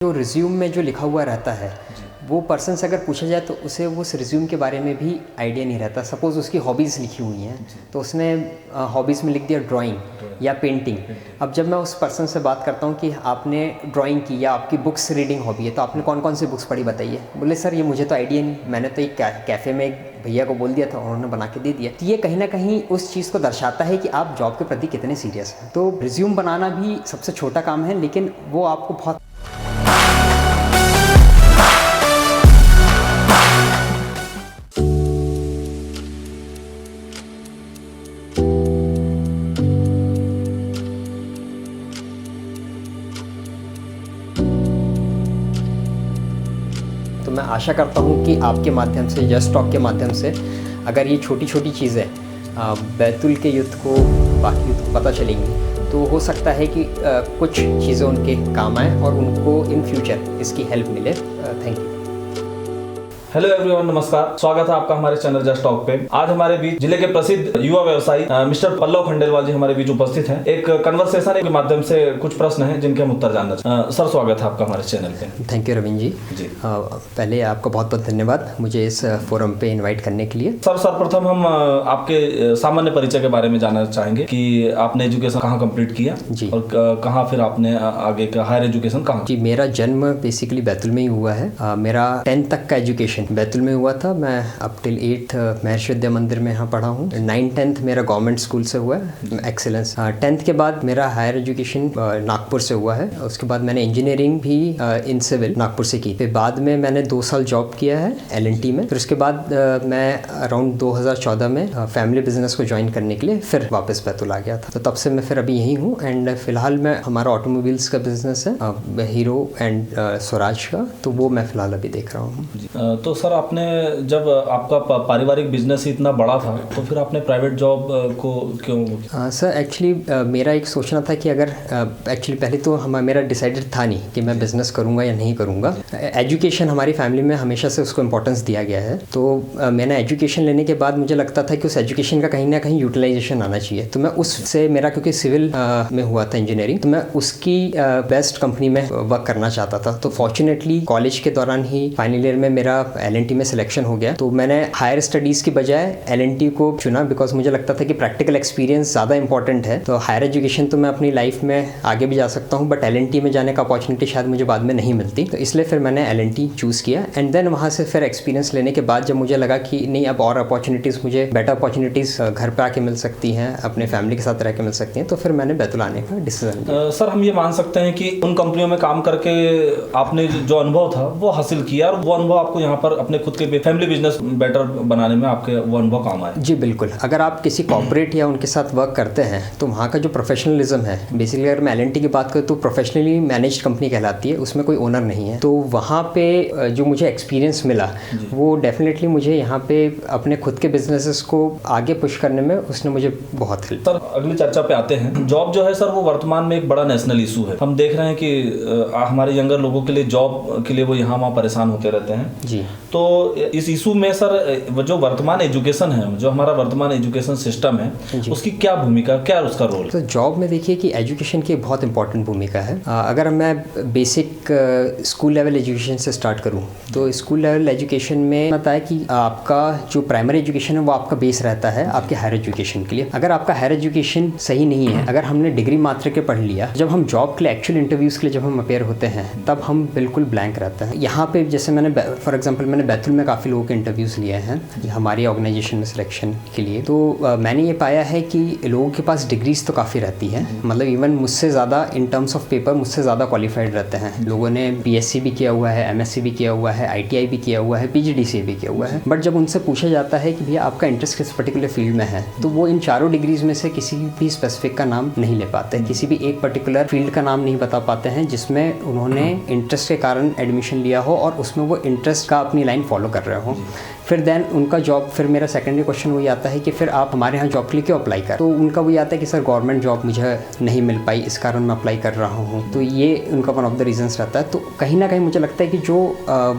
जो रिज्यूम में जो लिखा हुआ रहता है वो पर्सन से अगर पूछा जाए तो उसे उस रिज्यूम के बारे में भी आइडिया नहीं रहता। सपोज़ उसकी हॉबीज़ लिखी हुई हैं तो उसने हॉबीज़ में लिख दिया ड्राइंग या पेंटिंग। अब जब मैं उस पर्सन से बात करता हूँ कि आपने ड्राइंग की या आपकी बुक्स रीडिंग हॉबी है तो आपने कौन कौन सी बुक्स पढ़ी बताइए। बोले सर ये मुझे तो आइडिया नहीं, मैंने तो एक कैफ़े में एक भैया को बोल दिया था, उन्होंने बना के दे दिया। तो ये कहीं ना कहीं उस चीज़ को दर्शाता है कि आप जॉब के प्रति कितने सीरियस हैं। तो रिज्यूम बनाना भी सबसे छोटा काम है लेकिन वो आपको बहुत तो मैं आशा करता हूँ कि आपके माध्यम से, जस्ट टॉक के माध्यम से, अगर ये छोटी छोटी चीज़ें बैतूल के यूथ को, बाकी यूथ को पता चलेंगी तो हो सकता है कि कुछ चीज़ें उनके काम आए और उनको इन फ्यूचर इसकी हेल्प मिले। Thank you. हेलो एवरीवन, नमस्कार। स्वागत है आपका हमारे चैनल जस्ट टॉक पे। आज हमारे बीच जिले के प्रसिद्ध युवा व्यवसायी मिस्टर पल्लव खंडेलवाल जी हमारे बीच उपस्थित हैं। एक कन्वर्सेशन के माध्यम से कुछ प्रश्न हैं जिनके हम उत्तर जानना चाहते। सर, स्वागत है आपका हमारे चैनल पे। थैंक यू रविंद्र जी। पहले आपका बहुत बहुत धन्यवाद मुझे इस फोरम पे इन्वाइट करने के लिए। सर, सर्वप्रथम हम आपके सामान्य परिचय के बारे में जानना चाहेंगे कि आपने एजुकेशन कहाँ कंप्लीट किया जी, और कहाँ फिर आपने आगे का हायर एजुकेशन कहाँ? जी, मेरा जन्म बेसिकली बैतूल में ही हुआ है। मेरा 10th तक का एजुकेशन बैतूल में हुआ था। मैं अप टिल 8th महर्षि विद्या मंदिर में यहाँ पढ़ा हूँ। 9th-10th मेरा गवर्नमेंट स्कूल से हुआ है, एक्सीलेंस। 10th के बाद मेरा हायर एजुकेशन नागपुर से हुआ है। उसके बाद मैंने इंजीनियरिंग भी इन सिविल नागपुर से की। फिर बाद में मैंने 2 साल जॉब किया है L&T में। फिर उसके बाद मैं अराउंड 2014 में फैमिली बिजनेस को ज्वाइन करने के लिए फिर वापस बैतूल आ गया था। तो तब से मैं फिर अभी यहीं हूँ एंड फिलहाल मैं, हमारा ऑटोमोबाइल्स का बिजनेस है, हीरो एंड स्वराज का, तो वो मैं फिलहाल अभी देख रहा हूँ। तो सर, आपने जब आपका पारिवारिक बिजनेस ही इतना बड़ा था तो फिर आपने प्राइवेट जॉब को क्यों? सर एक्चुअली मेरा एक सोचना था कि अगर एक्चुअली पहले तो मेरा डिसाइडेड था नहीं कि मैं बिज़नेस करूंगा या नहीं करूंगा। एजुकेशन हमारी फैमिली में हमेशा से उसको इम्पोर्टेंस दिया गया है। तो मैंने एजुकेशन लेने के बाद मुझे लगता था कि उस एजुकेशन का कहीं ना कहीं यूटिलाइजेशन आना चाहिए। तो मैं उससे, मेरा क्योंकि सिविल में हुआ था इंजीनियरिंग, तो मैं उसकी बेस्ट कंपनी में वर्क करना चाहता था। तो फॉर्चुनेटली कॉलेज के दौरान ही फाइनल ईयर में मेरा L&T में सिलेक्शन हो गया। तो मैंने हायर स्टडीज़ की बजाय L&T को चुना बिकॉज मुझे लगता था कि प्रैक्टिकल एक्सपीरियंस ज़्यादा इंपॉर्टेंट है। तो हायर एजुकेशन तो मैं अपनी लाइफ में आगे भी जा सकता हूँ बट L&T में जाने का अपॉर्चुनिटी शायद मुझे बाद में नहीं मिलती। तो इसलिए फिर मैंने L&T चूज़ किया एंड देन वहाँ से फिर एक्सपीरियंस लेने के बाद जब मुझे लगा कि नहीं, अब और अपॉर्चुनिटीज़, मुझे बेटर अपॉर्चुनिटीज़ घर पर आके मिल सकती हैं, अपने फैमिली के साथ रह के मिल सकती हैं, तो फिर मैंने बैतूल आने का डिसीजन लिया। सर, हम ये मान सकते हैं कि उन कंपनियों में काम करके आपने जो अनुभव था वो हासिल किया और वो अनुभव आपको यहाँ पर अपने खुद के फैमिली बिजनेस बेटर बनाने में आपके वो अनुभव काम आए? जी बिल्कुल। अगर आप किसी कॉर्पोरेट या उनके साथ वर्क करते हैं तो वहाँ का जो प्रोफेशनलिज्म है, बेसिकली अगर मैं L&T की बात करूँ तो प्रोफेशनली मैनेज्ड कंपनी कहलाती है, उसमें कोई ओनर नहीं है। तो वहाँ पे जो मुझे एक्सपीरियंस मिला वो डेफिनेटली मुझे यहाँ पे अपने खुद के बिजनेसेस को आगे पुश करने में उसने मुझे बहुत हेल्प। सर, अगली चर्चा पे आते हैं। जॉब जो है सर वो वर्तमान में एक बड़ा नेशनल इशू है। हम देख रहे हैं कि हमारे यंगर लोगों के लिए जॉब के लिए वो यहाँ वहाँ परेशान होते रहते हैं जी। तो इस इशू में सर जो वर्तमान एजुकेशन है, जो हमारा वर्तमान एजुकेशन सिस्टम है, उसकी क्या भूमिका, क्या उसका रोल? तो जॉब में देखिए कि एजुकेशन की बहुत इंपॉर्टेंट भूमिका है। अगर मैं बेसिक स्कूल लेवल एजुकेशन से स्टार्ट करूं तो स्कूल लेवल एजुकेशन में पता है कि आपका जो प्राइमरी एजुकेशन है वो आपका बेस रहता है आपके हायर एजुकेशन के लिए। अगर आपका हायर एजुकेशन सही नहीं है, अगर हमने डिग्री मात्र के पढ़ लिया, जब हम जॉब के लिए, एक्चुअल इंटरव्यूज़ के लिए जब हम अपेयर होते हैं तब हम बिल्कुल ब्लैंक रहता है। यहाँ पे जैसे मैंने फॉर एग्जाम्पल मैंने बैतूल में काफ़ी लोगों के इंटरव्यूज़ लिए हैं हमारी ऑर्गेनाइजेशन में सिलेक्शन के लिए। तो मैंने ये पाया है कि लोगों के पास डिग्रीज तो काफ़ी रहती हैं, मतलब इवन मुझसे ज़्यादा इन टर्म्स ऑफ पेपर मुझसे ज़्यादा क्वालिफाइड रहते हैं। लोगों ने BSc भी किया हुआ है, MSc भी किया हुआ है, ITI भी किया हुआ है, PGDCA भी किया हुआ है। बट जब उनसे पूछा जाता है कि भैया आपका इंटरेस्ट किस पर्टिकुलर फील्ड में है, तो वो इन चारों डिग्रीज में से किसी भी स्पेसिफिक का नाम नहीं ले पाते, किसी भी एक पर्टिकुलर फील्ड का नाम नहीं बता पाते हैं जिसमें उन्होंने इंटरेस्ट के कारण एडमिशन लिया हो और उसमें वो इंटरेस्ट का अपनी लाइन फॉलो कर रहे हो। फिर देन उनका जॉब, फिर मेरा सेकेंडरी क्वेश्चन वही आता है कि फिर आप हमारे यहाँ जॉब के लिए क्यों अप्लाई कर, तो उनका वही आता है कि सर गवर्नमेंट जॉब मुझे नहीं मिल पाई, इस कारण मैं अप्लाई कर रहा हूँ। तो ये उनका वन ऑफ द रीजंस रहता है। तो कहीं ना कहीं मुझे लगता है कि जो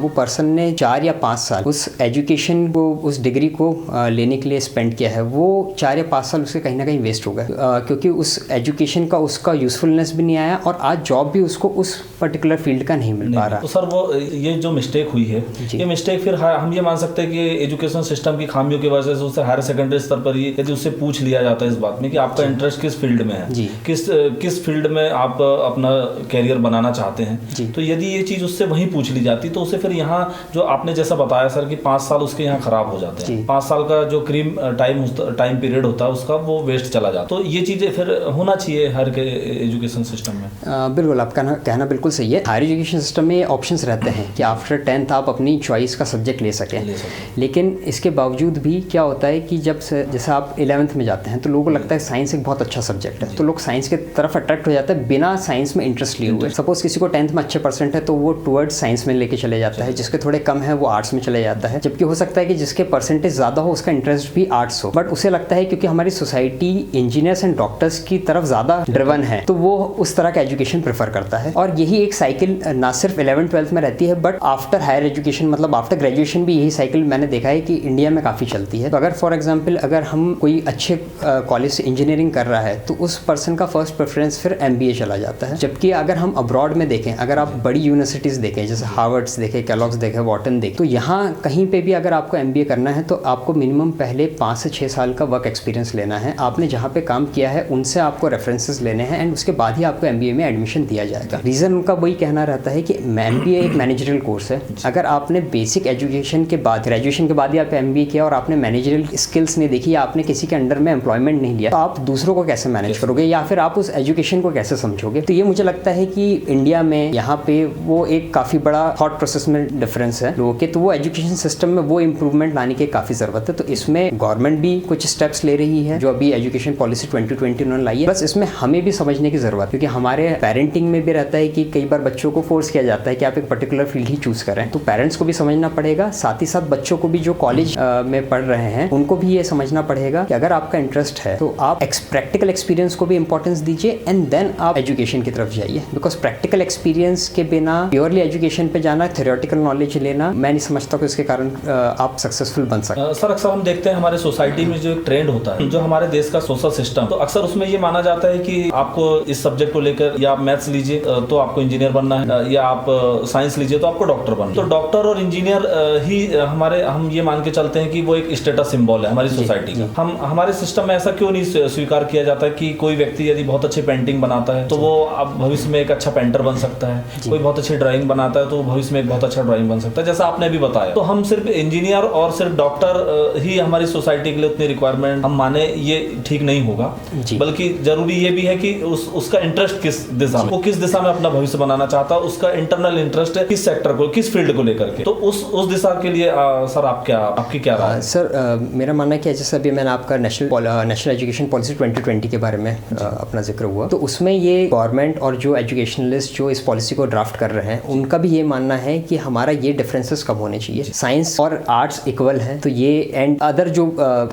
वो पर्सन ने 4 या 5 साल उस एजुकेशन को, उस डिग्री को लेने के लिए स्पेंड किया है, वो 4 या 5 साल उसके कहीं ना कहीं वेस्ट हो गए, क्योंकि उस एजुकेशन का उसका यूजफुलनेस भी नहीं आया और आज जॉब भी उसको उस पर्टिकुलर फील्ड का नहीं मिल पा रहा। तो सर वो ये जो मिस्टेक हुई है, ये मिस्टेक फिर हम ये मान सकते हैं कि एजुकेशन सिस्टम की खामियों की वजह से उससे हायर सेकेंडरी स्तर पर ही यदि उससे पूछ लिया जाता है इस बात में कि आपका इंटरेस्ट किस फील्ड में है, किस फील्ड में आप अपना कैरियर बनाना चाहते हैं, तो यदि ये चीज़ उससे वहीं पूछ ली जाती तो उसे फिर यहाँ जो आपने जैसा बताया सर कि 5 साल उसके यहाँ खराब हो जाते हैं, 5 साल का जो टाइम पीरियड होता है उसका वो वेस्ट चला जाता है। तो ये चीज़ें फिर होना चाहिए हर के एजुकेशन सिस्टम में। बिल्कुल, आपका कहना बिल्कुल सही है। हायर एजुकेशन सिस्टम में ऑप्शंस रहते हैं कि आफ्टर 10th आप अपनी चॉइस का सब्जेक्ट ले सकें, लेकिन इसके बावजूद भी क्या होता है कि जैसे आप 11th में जाते हैं तो लोगों को लगता है साइंस एक बहुत अच्छा सब्जेक्ट है, तो लोग साइंस की तरफ अट्रैक्ट हो जाता है बिना साइंस में इंटरेस्ट लिए हुए। सपोज किसी को 10th में अच्छे परसेंट है तो वो टुवर्ड्स साइंस में लेके चले जाता है, जिसके थोड़े कम है वो आर्ट्स में चले जाता है, जबकि हो सकता है कि जिसके परसेंटेज ज़्यादा हो उसका इंटरेस्ट भी आर्ट्स हो, बट उसे लगता है क्योंकि हमारी सोसाइटी इंजीनियर्स एंड डॉक्टर्स की तरफ ज़्यादा ड्रिवन है तो वो उस तरह का एजुकेशन प्रेफर करता है। और यही एक साइकिल ना सिर्फ 11th-12th में रहती है बट आफ्टर हायर एजुकेशन, मतलब आफ्टर ग्रेजुएशन भी यही साइकिल मैंने देखा है कि इंडिया में काफ़ी चलती है। तो अगर फॉर एग्जांपल अगर हम कोई अच्छे कॉलेज से इंजीनियरिंग कर रहा है तो उस पर्सन का फर्स्ट प्रेफरेंस फिर MBA चला जाता है, जबकि अगर हम अब्रॉड में देखें, अगर आप बड़ी यूनिवर्सिटीज़ देखें जैसे हार्वर्ड्स देखें, केलॉग्स देखें, वॉटन देखें, तो यहाँ कहीं पे भी अगर आपको MBA करना है तो आपको मिनिमम पहले 5 से 6 साल का वर्क एक्सपीरियंस लेना है, आपने जहाँ पे काम किया है उनसे आपको रेफरेंसेस लेने हैं एंड उसके बाद ही आपको MBA में एडमिशन दिया जाएगा। रीज़न उनका वही कहना रहता है कि MBA एक मैनेजरल कोर्स है, अगर आपने बेसिक एजुकेशन के बाद, ग्रेजुएशन के बाद ही आप MBA किया और आपने मैनेजरल स्किल्स नहीं देखी या आपने किसी के अंडर में एम्प्लॉयमेंट नहीं लिया तो आप दूसरों को कैसे मैनेज करोगे या फिर आप उस एजुकेशन को कैसे समझोगे। तो ये मुझे लगता है कि इंडिया में यहाँ पे वो एक काफ़ी बड़ा थॉट प्रोसेस में डिफरेंस है लोगों के, तो वो एजुकेशन सिस्टम में वो इम्प्रूवमेंट लाने की काफ़ी ज़रूरत है। तो इसमें गवर्नमेंट भी कुछ स्टेप्स ले रही है जो अभी एजुकेशन पॉलिसी 2020 उन्होंने लाई है, बस इसमें हमें भी समझने की ज़रूरत है, क्योंकि हमारे पेरेंटिंग में भी रहता है कि कई बार बच्चों को फोर्स किया जाता है कि आप एक पर्टिकुलर फील्ड ही चूज़ करें, तो पेरेंट्स को भी समझना पड़ेगा, साथ ही साथ बच्चों को भी जो कॉलेज में पढ़ रहे हैं उनको भी ये समझना पड़ेगा कि अगर आपका इंटरेस्ट है तो आप प्रैक्टिकल एक्सपीरियंस को भी इंपॉर्टेंस दीजिए एंड देन आप एजुकेशन की तरफ जाइए, बिकॉज प्रैक्टिकल एक्सपीरियंस के बिना प्योरली एजुकेशन पे जाना, थ्योरेटिकल नॉलेज लेना, मैं नहीं समझता कि इसके कारण आप सक्सेसफुल बन सकते। सर अक्सर हम देखते हैं हमारे सोसाइटी में जो एक ट्रेंड होता है, जो हमारे देश का सोशल सिस्टम, तो अक्सर उसमें ये माना जाता है कि आपको इस सब्जेक्ट को लेकर या आप मैथ्स लीजिए तो आपको इंजीनियर बनना है या आप साइंस लीजिए तो आपको डॉक्टर बनना है। तो डॉक्टर और इंजीनियर ही हम ये मान के चलते हैं कि वो एक स्टेटस सिंबल है हमारी सोसाइटी का। हमारे सिस्टम में ऐसा क्यों नहीं स्वीकार किया जाता है कि कोई व्यक्ति यदि बहुत अच्छी पेंटिंग बनाता है तो वो अब भविष्य में एक अच्छा पेंटर बन सकता है, कोई बहुत अच्छी ड्राइंग बनाता है तो भविष्य में एक बहुत अच्छा ड्राइंग बन सकता है, जैसा आपने भी बताया। तो हम सिर्फ इंजीनियर और सिर्फ डॉक्टर ही हमारी सोसाइटी के लिए उतनी रिक्वायरमेंट हम माने, ये ठीक नहीं होगा, बल्कि जरूरी ये भी है कि उसका इंटरेस्ट किस दिशा में, वो किस दिशा में अपना भविष्य बनाना चाहता है, उसका इंटरनल इंटरेस्ट है किस सेक्टर को, किस फील्ड को लेकर के, तो उस दिशा के लिए सर आपकी क्या राय है? सर मेरा मानना है कि जैसे अभी मैंने आपका नेशनल एजुकेशन पॉलिसी 2020 के बारे में अपना जिक्र हुआ, तो उसमें ये गवर्नमेंट और जो एजुकेशनलिस्ट जो इस पॉलिसी को ड्राफ्ट कर रहे हैं उनका भी ये मानना है कि हमारा ये डिफरेंसेस कम होने चाहिए, साइंस और आर्ट्स इक्वल है तो ये एंड अदर जो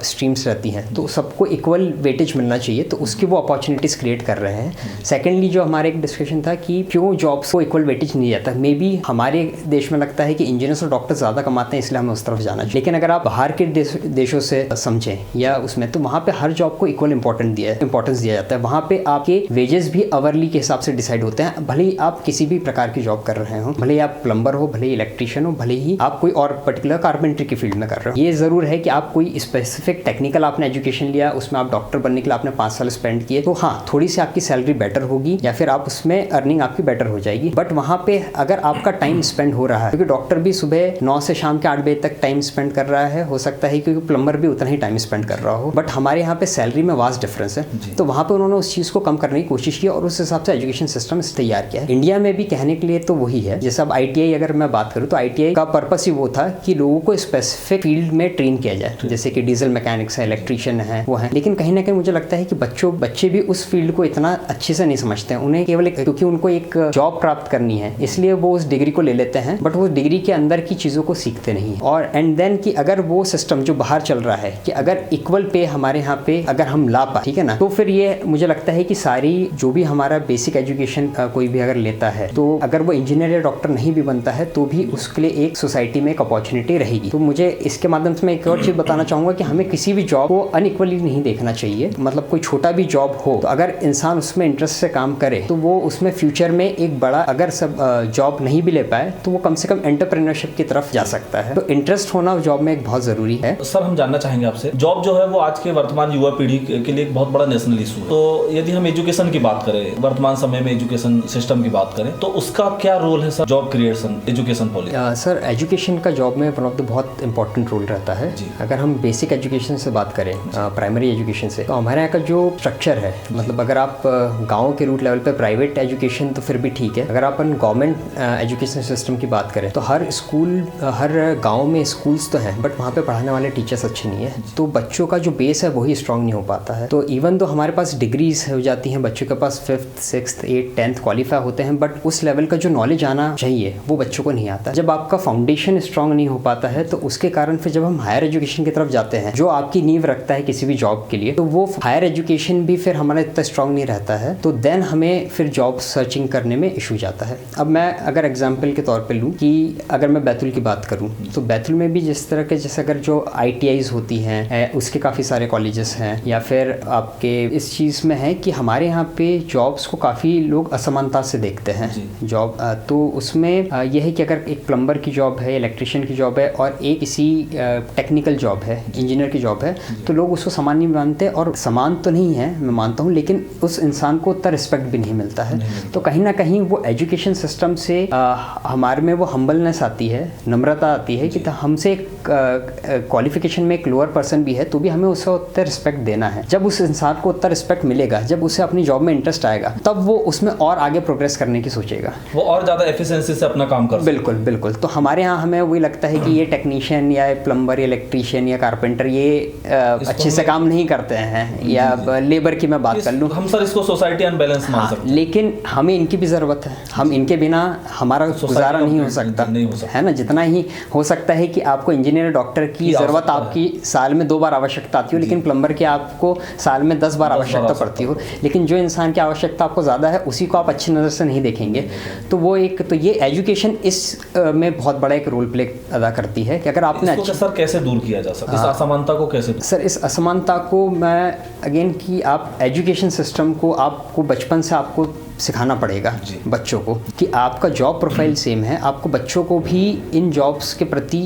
स्ट्रीम्स रहती हैं तो सबको इक्वल वेटेज मिलना चाहिए, तो उसकी वो अपॉर्चुनिटीज क्रिएट कर रहे हैं। सेकेंडली जो हमारे एक डिस्कशन था कि क्यों जॉब्स को इक्वल वेटेज नहीं जाता, मे बी हमारे देश में लगता है कि इंजीनियर्स और डॉक्टर ज़्यादा कमाते हैं इसलिए हमें उस तरफ जाना चाहिए, लेकिन अगर आप बाहर के देशों से समझें या उसमें, तो वहाँ पे हर जॉब को इक्वल इंपॉर्टेंस दिया जाता है। वहाँ पे आपके वेजेस भी आवरली के हिसाब से डिसाइड होते हैं, भले ही आप किसी भी प्रकार की जॉब कर रहे हो, भले ही आप प्लम्बर हो, भले ही इलेक्ट्रिशियन हो, भले ही आप कोई और पर्टिकुलर कारपेंट्री की फील्ड में कर रहे हो। ये ज़रूर है कि आप कोई स्पेसिफिक टेक्निकल आपने एजुकेशन लिया, उसमें आप डॉक्टर बनने के लिए आपने 5 साल स्पेंड किए, तो हाँ थोड़ी सी आपकी सैलरी बेटर होगी या फिर आप उसमें अर्निंग आपकी बेटर हो जाएगी, बट वहाँ पे अगर आपका टाइम स्पेंड हो रहा है, क्योंकि डॉक्टर भी सुबह 9 से शाम के 8 बजे तक टाइम स्पेंड कर रहा है, हो सकता है क्योंकि प्लम्बर भी उतना ही टाइम स्पेंड कर रहा हो, बट हमारे यहाँ पे सैलरी में वास्ट डिफरेंस है, तो वहाँ पे उन्होंने उस चीज़ को कम करने की कोशिश की और उस हिसाब से एजुकेशन सिस्टम तैयार किया है। इंडिया में भी कहने के लिए तो वही है, जैसे अब ITI अगर मैं बात करूँ तो ITI का पर्पस ही वो था कि लोगों को स्पेसिफिक फील्ड में ट्रेन किया जाए, जैसे कि डीजल मैकेनिक्स है, इलेक्ट्रिशियन है, वो है, लेकिन कहीं ना कहीं मुझे लगता है कि बच्चे भी उस फील्ड को इतना अच्छे से नहीं समझते हैं, उन्हें केवल क्योंकि उनको एक जॉब प्राप्त करनी है इसलिए वो उस डिग्री को ले लेते हैं, बट वो डिग्री के अंदर की चीज़ों को सीखते नहीं। और और एंड देन कि अगर वो सिस्टम जो बाहर चल रहा है कि अगर इक्वल पे हमारे यहाँ पे अगर हम ला पाए, ठीक है ना, तो फिर ये मुझे लगता है कि सारी जो भी हमारा बेसिक एजुकेशन कोई भी अगर लेता है तो अगर वो इंजीनियर या डॉक्टर नहीं भी बनता है तो भी उसके लिए एक सोसाइटी में एक अपॉर्चुनिटी रहेगी। तो मुझे इसके माध्यम से मैं एक और चीज़ बताना चाहूँगा कि हमें किसी भी जॉब को अनइक्वली नहीं देखना चाहिए। मतलब कोई छोटा भी जॉब हो तो अगर इंसान उसमें इंटरेस्ट से काम करे तो वो उसमें फ्यूचर में एक बड़ा, अगर सब जॉब नहीं भी ले पाए तो वो कम से कम एंटरप्रेन्योरशिप की तरफ जा सकता है। तो इंटरेस्ट होना जॉब में एक बहुत ज़रूरी है। सर हम जानना चाहेंगे आपसे, जॉब जो है वो आज के वर्तमान युवा पीढ़ी के लिए एक बहुत बड़ा नेशनल इशू है। तो यदि हम एजुकेशन की बात करें, वर्तमान समय में एजुकेशन सिस्टम की बात करें, तो उसका क्या रोल है sir job creation, education policy? Sir education का जॉब में वन ऑफ द बहुत इंपॉर्टेंट रोल रहता है। अगर हम बेसिक एजुकेशन से बात करें, प्राइमरी एजुकेशन से, तो हमारे यहाँ का जो स्ट्रक्चर है, मतलब अगर आप गाँव के रूट लेवल पे प्राइवेट एजुकेशन तो फिर भी ठीक है, अगर आप गवर्नमेंट एजुकेशन सिस्टम की बात करें तो हर स्कूल, हर गाँव में स्कूल्स तो हैं बट वहाँ पे पढ़ाने वाले टीचर्स अच्छे नहीं है, तो बच्चों का जो बेस है वही स्ट्रांग नहीं हो पाता है। तो इवन तो हमारे पास डिग्रीज हो जाती हैं, बच्चों के पास 5th 6th 8th 10th qualify होते हैं, बट उस लेवल का जो नॉलेज आना चाहिए वो बच्चों को नहीं आता। जब आपका फाउंडेशन स्ट्रांग नहीं हो पाता है तो उसके कारण फिर जब हम हायर एजुकेशन की तरफ जाते हैं जो आपकी नींव रखता है किसी भी जॉब के लिए, तो वो हायर एजुकेशन भी फिर हमारा इतना स्ट्रांग नहीं रहता है, तो देन हमें फिर जॉब सर्चिंग करने में इशू जाता है। अब मैं अगर एग्जाम्पल के तौर पर लूँ कि अगर मैं बैतूल की बात करूँ तो बैतूल में भी जिस तरह के, जैसे अगर जो ITIs होती हैं उसके काफ़ी सारे कॉलेजेस हैं, या फिर आपके इस चीज़ में है कि हमारे यहाँ पे जॉब्स को काफ़ी लोग असमानता से देखते हैं जॉब। तो उसमें यह है कि अगर एक प्लम्बर की जॉब है, इलेक्ट्रिशियन की जॉब है और एक किसी टेक्निकल जॉब है, इंजीनियर की जॉब है, तो लोग उसको समान नहीं मानते, और समान तो नहीं है मैं मानता हूँ, लेकिन उस इंसान को उतना रिस्पेक्ट भी नहीं मिलता है। तो कहीं ना कहीं वो एजुकेशन सिस्टम से हमारे में वो हम्बलनेस आती है, नम्रता आती है कि हमसे क्वालिफिकेशन में एक लोअर पर्सन भी है तो भी हमें उसको उतना रिस्पेक्ट देना है। जब उस इंसान को उतना रिस्पेक्ट मिलेगा, जब उसे अपनी जॉब में इंटरेस्ट आएगा, तब वो उसमें और आगे प्रोग्रेस करने की सोचेगा, वो और ज़्यादा एफिशिएंसी से अपना काम कर। बिल्कुल बिल्कुल। तो हमारे यहाँ हमें वही लगता है कि ये टेक्नीशियन या प्लम्बर या इलेक्ट्रीशियन या कारपेंटर ये अच्छे से काम नहीं करते हैं, या लेबर की मैं बात कर लूँ, हम सर इसको सोसाइटी अनबैलेंस मान सकते हैं, लेकिन हमें इनकी भी ज़रूरत है। हम इनके बिना हमारा गुजारा नहीं हो सकता है ना। जितना ही हो सकता है कि आपको इंजीनियर डॉक्टर की ज़रूरत आपकी साल में 2 बार आवश्यकता आती हो, लेकिन प्लम्बर की आपको साल में 10 बार आवश्यकता पड़ती हो, लेकिन जो इंसान की आवश्यकता आपको ज़्यादा है उसी को आप अच्छी नज़र से नहीं देखेंगे। तो वो एक, तो ये एजुकेशन इस में बहुत बड़ा एक रोल प्ले अदा करती है कि अगर आपने सर कैसे दूर किया जा सकता है, इस असमानता को कैसे? सर इस असमानता को मैं अगेन कि आप एजुकेशन सिस्टम को आपको बचपन से आपको सिखाना पड़ेगा बच्चों को कि आपका जॉब प्रोफाइल सेम है। आपको बच्चों को भी इन जॉब्स के प्रति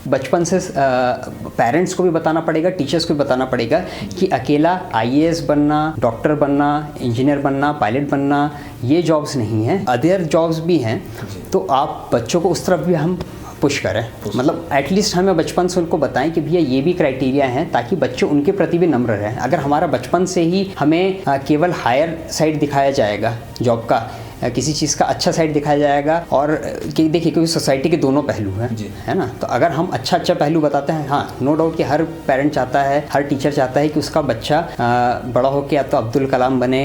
बचपन से पेरेंट्स को भी बताना पड़ेगा, टीचर्स को भी बताना पड़ेगा कि अकेला IAS बनना, डॉक्टर बनना, इंजीनियर बनना, पायलट बनना ये जॉब्स नहीं हैं, अदर जॉब्स भी हैं। तो आप बच्चों को उस तरफ भी हम पुश करें, मतलब एटलीस्ट हमें बचपन से उनको बताएं कि भैया ये भी क्राइटेरिया हैं, ताकि बच्चे उनके प्रति भी नम्र रहें। अगर हमारा बचपन से ही हमें केवल हायर साइड दिखाया जाएगा जॉब का, किसी चीज़ का अच्छा साइड दिखाया जाएगा, और कि देखिए क्योंकि सोसाइटी के दोनों पहलू हैं, है ना। तो अगर हम अच्छा पहलू बताते हैं, हाँ नो डाउट कि हर पेरेंट चाहता है, हर टीचर चाहता है कि उसका बच्चा बड़ा होकर या तो अब्दुल कलाम बने,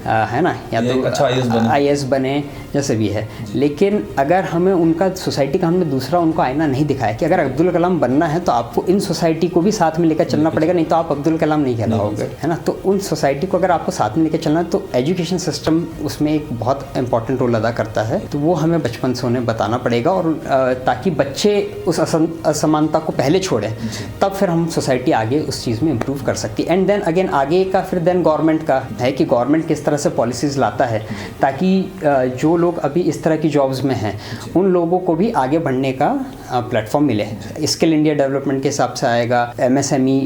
है ना, या तो अच्छा IAS बने, जैसे भी है। लेकिन अगर हमें उनका सोसाइटी का हमने दूसरा उनको आईना नहीं दिखाया कि अगर अब्दुल कलाम बनना है तो आपको इन सोसाइटी को भी साथ में लेकर चलना पड़ेगा, नहीं तो आप अब्दुल कलाम नहीं कहलाओगे, है ना। तो उन सोसाइटी को अगर आपको साथ में लेकर चलना है तो एजुकेशन सिस्टम उसमें एक बहुत इंपॉर्टेंट रोल अदा करता है। तो वो हमें बचपन से उन्हें बताना पड़ेगा, और ताकि बच्चे उस असमानता को पहले छोड़ें, तब फिर हम सोसाइटी आगे उस चीज़ में इम्प्रूव कर सकती है। एंड देन अगेन आगे का फिर देन गवर्नमेंट का है कि गवर्नमेंट किस तरह से पॉलिसीज़ लाता है ताकि जो लोग अभी इस तरह की जॉब्स में हैं उन लोगों को भी आगे बढ़ने का प्लेटफॉर्म मिले। स्किल इंडिया डेवलपमेंट के हिसाब से आएगा, MSME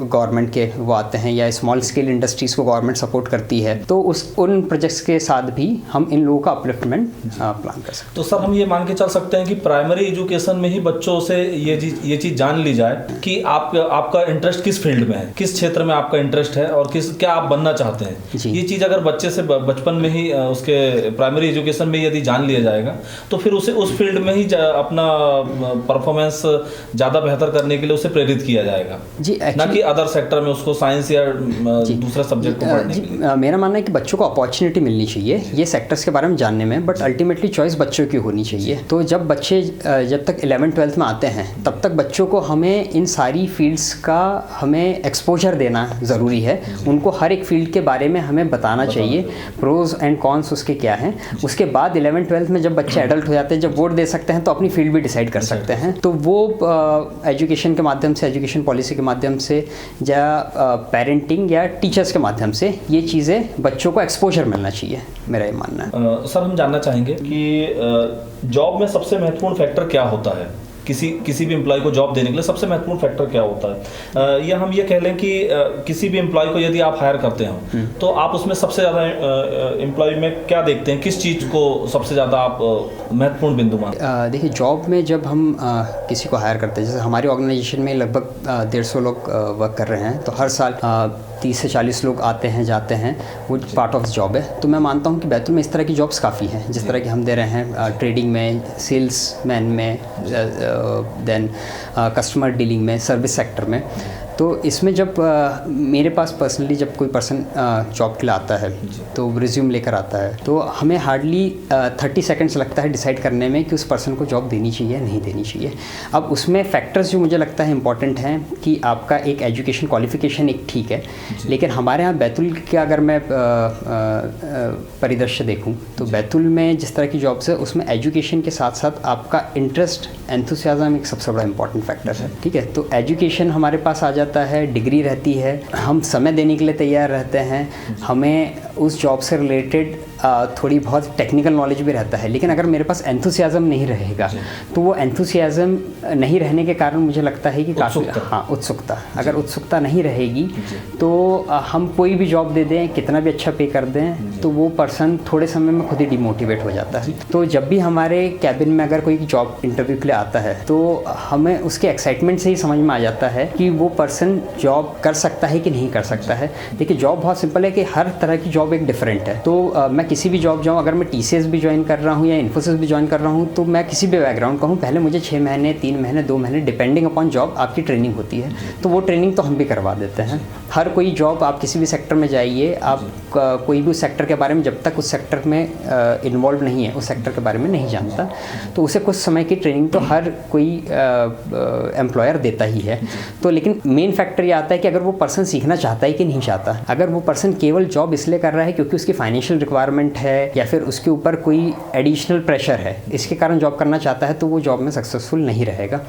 गवर्नमेंट के वो आते हैं, या स्मॉल स्केल इंडस्ट्रीज़ को गवर्नमेंट सपोर्ट करती है, तो उन प्रोजेक्ट्स के साथ भी हम इन लोगों का अपलिफ्टमेंट प्लान कर सकते हैं। तो सर हम ये मान के चल सकते हैं कि प्राइमरी एजुकेशन में ही बच्चों से ये चीज़ जान ली जाए कि आपका इंटरेस्ट किस फील्ड में है, किस क्षेत्र में आपका इंटरेस्ट है, और क्या आप बनना चाहते हैं। ये चीज़ अगर बच्चे से बचपन में ही उसके प्राइमरी एजुकेशन में यदि जान लिया जाएगा तो फिर उसे उस फील्ड में ही अपना परफॉर्मेंस ज़्यादा बेहतर करने के लिए उसे प्रेरित किया जाएगा जी, ना कि अदर सेक्टर में उसको साइंस या दूसरा सब्जेक्ट को पढ़ने के लिए। मेरा मानना है कि बच्चों को अपॉर्चुनिटी मिलनी चाहिए ये सेक्टर्स के बारे में जानने में, बट अल्टीमेटली चॉइस बच्चों की होनी चाहिए। तो जब बच्चे जब तक 11th-12th में आते हैं तब तक बच्चों को हमें इन सारी फील्ड्स का हमें एक्सपोजर देना ज़रूरी है। उनको हर एक फील्ड के बारे में हमें बताना चाहिए, प्रोज एंड कॉन्स उसके क्या हैं। उसके बाद 11th-12th में जब बच्चे एडल्ट हो जाते हैं, जब वोट दे सकते हैं, तो अपनी फील्ड भी डिसाइड कर सकते हैं। तो वो एजुकेशन के माध्यम से, एजुकेशन पॉलिसी के माध्यम से या पेरेंटिंग या टीचर्स के माध्यम से ये चीज़ें बच्चों को एक्सपोजर मिलना चाहिए, मेरा ये मानना है। सर, हम जानना चाहेंगे कि जॉब में सबसे महत्वपूर्ण फैक्टर क्या होता है? किसी भी एम्प्लॉय को जॉब देने के लिए सबसे महत्वपूर्ण फैक्टर क्या होता है? या हम ये कह लें कि किसी भी एम्प्लॉय को यदि आप हायर करते हो तो आप उसमें सबसे ज़्यादा एम्प्लॉय में क्या देखते हैं, किस चीज़ को सबसे ज़्यादा आप महत्वपूर्ण बिंदु मानते हैं? देखिए, जॉब में जब हम किसी को हायर करते हैं, जैसे हमारी ऑर्गेनाइजेशन में लगभग 150 लोग वर्क कर रहे हैं, तो हर साल 30 से 40 लोग आते हैं जाते हैं, वो पार्ट ऑफ जॉब है। तो मैं मानता हूँ कि बैतूल में इस तरह की जॉब्स काफ़ी हैं, जिस तरह की हम दे रहे हैं ट्रेडिंग में, सेल्समैन में, देन कस्टमर डीलिंग में, सर्विस सेक्टर में। तो इसमें जब मेरे पास पर्सनली जब कोई पर्सन जॉब के लिए आता है तो रिज्यूम लेकर आता है, तो हमें हार्डली 30 सेकंड्स लगता है डिसाइड करने में कि उस पर्सन को जॉब देनी चाहिए या नहीं देनी चाहिए। अब उसमें फैक्टर्स जो मुझे लगता है इंपॉर्टेंट हैं कि आपका एक एजुकेशन क्वालिफिकेशन एक ठीक है, लेकिन हमारे यहाँ बैतूल के अगर मैं परिदृश्य देखूँ तो बैतूल में जिस तरह की जॉब्स है उसमें एजुकेशन के साथ साथ आपका इंटरेस्ट, एंथुसियाज्म एक सबसे बड़ा इंपॉर्टेंट फैक्टर है। ठीक है, तो एजुकेशन हमारे पास आ जाता है, डिग्री रहती है, हम समय देने के लिए तैयार रहते हैं, हमें उस जॉब से रिलेटेड थोड़ी बहुत टेक्निकल नॉलेज भी रहता है। लेकिन अगर मेरे पास एंथुसियाज्म नहीं रहेगा तो वो एंथुसियाज्म नहीं रहने के कारण मुझे लगता है कि काफ़ी उत्सुकता, अगर उत्सुकता नहीं रहेगी तो हम कोई भी जॉब दे दें, कितना भी अच्छा पे कर दें, तो वो पर्सन थोड़े समय में खुद ही डिमोटिवेट हो जाता है। तो जब भी हमारे कैबिन में अगर कोई जॉब इंटरव्यू के लिए आता है तो हमें उसके एक्साइटमेंट से ही समझ में आ जाता है कि वो पर्सन जॉब कर सकता है कि नहीं कर सकता है। देखिए, जॉब बहुत सिंपल है कि हर तरह की जॉब एक डिफरेंट है। तो मैं किसी भी जॉब जाऊँ, अगर मैं TCS भी ज्वाइन कर रहा हूँ या इन्फोसिस भी ज्वाइन कर रहा हूँ, तो मैं किसी भी बैकग्राउंड का हूँ, पहले मुझे 6 महीने, 3 महीने, 2 महीने डिपेंडिंग अपॉन जॉब आपकी ट्रेनिंग होती है। तो वो ट्रेनिंग तो हम भी करवा देते हैं। हर कोई जॉब, आप किसी भी सेक्टर में जाइए, आप कोई भी उस सेक्टर के बारे में जब तक उस सेक्टर में इन्वॉल्व नहीं है, उस सेक्टर के बारे में नहीं जानता, तो उसे कुछ समय की ट्रेनिंग तो हर कोई एम्प्लॉयर देता ही है। तो लेकिन मेन फैक्टर ये आता है कि अगर वो पर्सन सीखना चाहता है कि नहीं चाहता। अगर वो पर्सन केवल जॉब इसलिए कर रहा है क्योंकि उसकी फाइनेंशियल रिक्वायरमेंट है या फिर उसके ऊपर कोई एडिशनल प्रेशर है, इसके कारण जॉब करना चाहता है, तो वो जॉब में सक्सेसफुल नहीं रहेगा।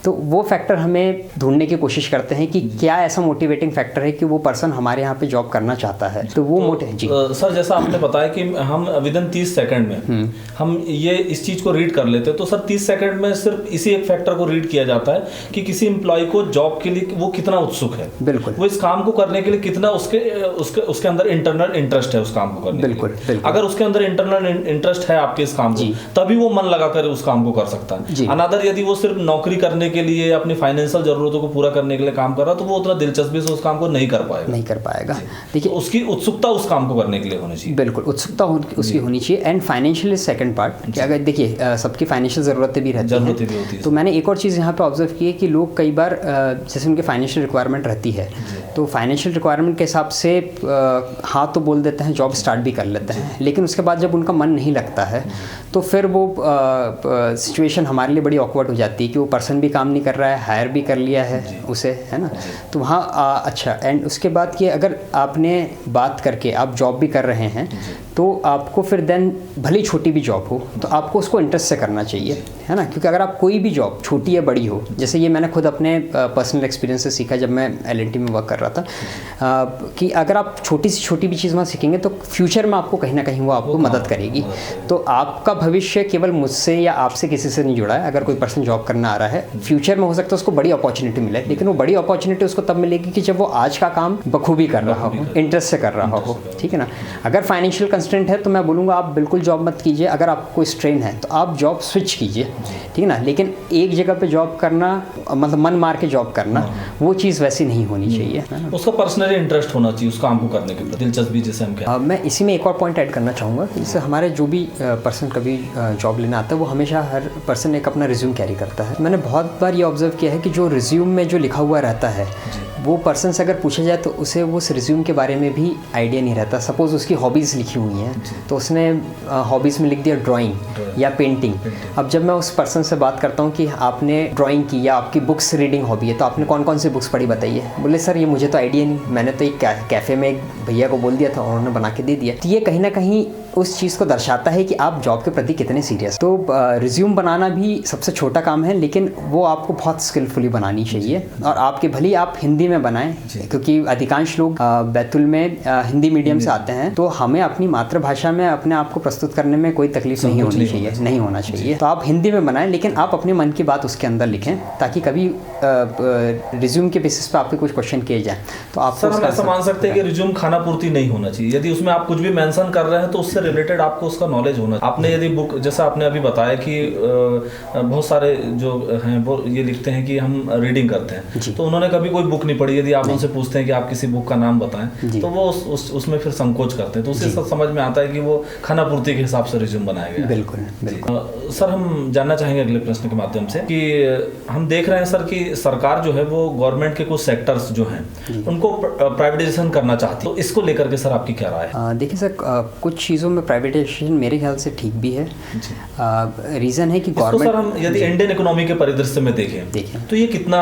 तो वो फैक्टर हमें ढूंढने की कोशिश करते हैं कि क्या ऐसा मोटिवेटिंग फैक्टर है कि वो पर्सन हमारे यहाँ पे जॉब करना चाहता है। तो वो जी सर, जैसा आपने बताया कि हम विदिन 30 सेकंड में हम ये इस चीज़ को रीड कर लेते हैं, तो सर 30 सेकंड में सिर्फ इसी एक फैक्टर को रीड किया जाता है कि किसी एम्प्लॉय को जॉब के लिए वो कितना उत्सुक है, बिल्कुल, वो इस काम को करने के लिए कितना उसके अंदर इंटरनल इंटरेस्ट है उस काम को करने के लिए। बिल्कुल। अगर उसके अंदर इंटरनल इंटरेस्ट है आपके इस काम को, तभी वो मन लगाकर उस काम को कर सकता है। अनदर यदि वो सिर्फ नौकरी करने के लिए, अपनी फाइनेंशियल जरूरतों को पूरा करने के लिए काम कर रहा, तो वो उतना दिलचस्पी से उस काम को नहीं कर पाएगा। देखिए, उसकी उत्सुकता उस काम को करने के लिए होनी चाहिए। बिल्कुल, उत्सुकता उसकी होनी चाहिए। एंड फाइनेंशियल सेकंड पार्ट कि अगर देखिए सबकी फाइनेंशियल ज़रूरतें भी रहती हैं, तो मैंने एक और चीज़ यहाँ पे ऑब्जर्व की है कि लोग कई बार जैसे उनके फाइनेंशियल रिक्वायरमेंट रहती है, तो फाइनेंशियल रिक्वायरमेंट के हिसाब से हाँ तो बोल देते हैं, जॉब स्टार्ट भी कर लेते हैं, लेकिन उसके बाद जब उनका मन नहीं लगता है तो फिर वो सिचुएशन हमारे लिए बड़ी ऑकवर्ड हो जाती है कि वो पर्सन भी काम नहीं कर रहा है, हायर भी कर लिया है उसे, है ना। तो वहाँ अच्छा, एंड उसके बाद कि अगर आपने बात करके आप जॉब भी कर रहे हैं तो आपको फिर देन भले ही छोटी भी जॉब हो तो आपको उसको इंटरेस्ट से करना चाहिए, है ना। क्योंकि अगर आप कोई भी जॉब छोटी या बड़ी हो, जैसे ये मैंने खुद अपने पर्सनल एक्सपीरियंस से सीखा जब मैं L&T में वर्क कर रहा था, कि अगर आप छोटी से छोटी भी चीज़ वहाँ सीखेंगे तो फ्यूचर में आपको कहीं ना कहीं वो आपको मदद करेगी। तो आपका भविष्य केवल मुझसे या आपसे किसी से नहीं जुड़ा है। अगर कोई पर्सन जॉब करना आ रहा है, फ्यूचर में हो सकता है उसको बड़ी अपॉर्चुनिटी मिले, लेकिन वो बड़ी अपॉर्चुनिटी उसको तब मिलेगी कि जब वो आज का काम बखूबी कर रहा हो, इंटरेस्ट से कर रहा हो, ठीक है ना। अगर फाइनेंशियल कंस्ट्रेंट है तो मैं बोलूँगा आप बिल्कुल जॉब मत कीजिए। अगर आपको कोई स्ट्रेन है तो आप जॉब स्विच कीजिए, ठीक है ना। लेकिन एक जगह पे जॉब करना, मतलब मन मार के जॉब करना, वो चीज़ वैसी नहीं होनी चाहिए। उसका पर्सनली इंटरेस्ट होना चाहिए उस काम को करने के लिए, दिलचस्पी जैसे हम कहते हैं। मैं इसी में एक और पॉइंट ऐड करना चाहूँगा कि जैसे हमारे जो भी पर्सन कभी जॉब लेना आता है, वो हमेशा हर पर्सन एक अपना रिज्यूम कैरी करता है। मैंने बहुत बार ये ऑब्जर्व किया है कि जो रिज्यूम में जो लिखा हुआ रहता है, वो पर्सन से अगर पूछा जाए तो उसे उस रिज्यूम के बारे में भी आइडिया नहीं रहता। सपोज़ उसकी हॉबीज़ लिखी हुई नहीं है, तो उसने हॉबीज़ में लिख दिया ड्राइंग या पेंटिंग। अब जब मैं उस पर्सन से बात करता हूँ कि आपने ड्राइंग की या आपकी बुक्स रीडिंग हॉबी है, तो आपने कौन कौन सी बुक्स पढ़ी बताइए। बोले सर ये मुझे तो आइडिया नहीं, मैंने तो एक कैफ़े में एक भैया को बोल दिया था, उन्होंने बना के दे दिया। तो ये कहीं ना कहीं उस चीज़ को दर्शाता है कि आप जॉब के प्रति कितने सीरियस। तो रिज्यूम बनाना भी सबसे छोटा काम है, लेकिन वो आपको बहुत स्किलफुली बनानी चाहिए। और आपके भले ही आप हिंदी में बनाएं, क्योंकि अधिकांश लोग बैतुल में हिंदी मीडियम से आते हैं, तो हमें अपनी मातृभाषा में अपने आप को प्रस्तुत करने में कोई तकलीफ नहीं होना चाहिए। तो आप हिंदी में बनाएं, लेकिन आप अपने मन की बात उसके अंदर लिखें, ताकि कभी रिज्यूम के बेसिस पे आपके कुछ क्वेश्चन किए जाएं तो आप सर हम ऐसा मान सकते हैं कि रिज्यूम खाना पूर्ति नहीं होना चाहिए। यदि उसमें आप कुछ भी मेंशन कर रहे हैं तो उससे रिलेटेड आपको उसका नॉलेज होना। आपने यदि बुक, जैसा आपने अभी बताया कि बहुत सारे जो हैं वो ये लिखते हैं कि हम रीडिंग करते हैं, तो उन्होंने कभी कोई बुक नहीं पढ़ी। यदि आप उनसे पूछते हैं कि आप किसी बुक का नाम बताएं, तो वो उसमें फिर संकोच करते हैं। तो उससे समझ में आता है कि वो खाना पूर्ति के हिसाब से रिज्यूम बनाया गया। बिल्कुल। सर हम जानना चाहेंगे अगले प्रश्न के माध्यम से कि हम देख रहे हैं सर कि सरकार जो है वो गवर्नमेंट के कुछ सेक्टर्स जो हैं उनको प्राइवेटाइजेशन करना चाहती है, तो इसको लेकर के सर आपकी क्या राय है? देखिए सर, कुछ चीज़ों में प्राइवेटाइजेशन मेरे ख्याल से ठीक भी है। रीज़न है कि गवर्नमेंट, सर हम यदि इंडियन इकोनॉमी के परिदृश्य में देखें तो ये कितना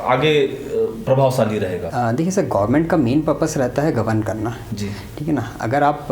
आगे प्रभावशाली रहेगा? देखिए सर, गवर्नमेंट का मेन पर्पस रहता है गवर्न करना जी, ठीक है ना। अगर आप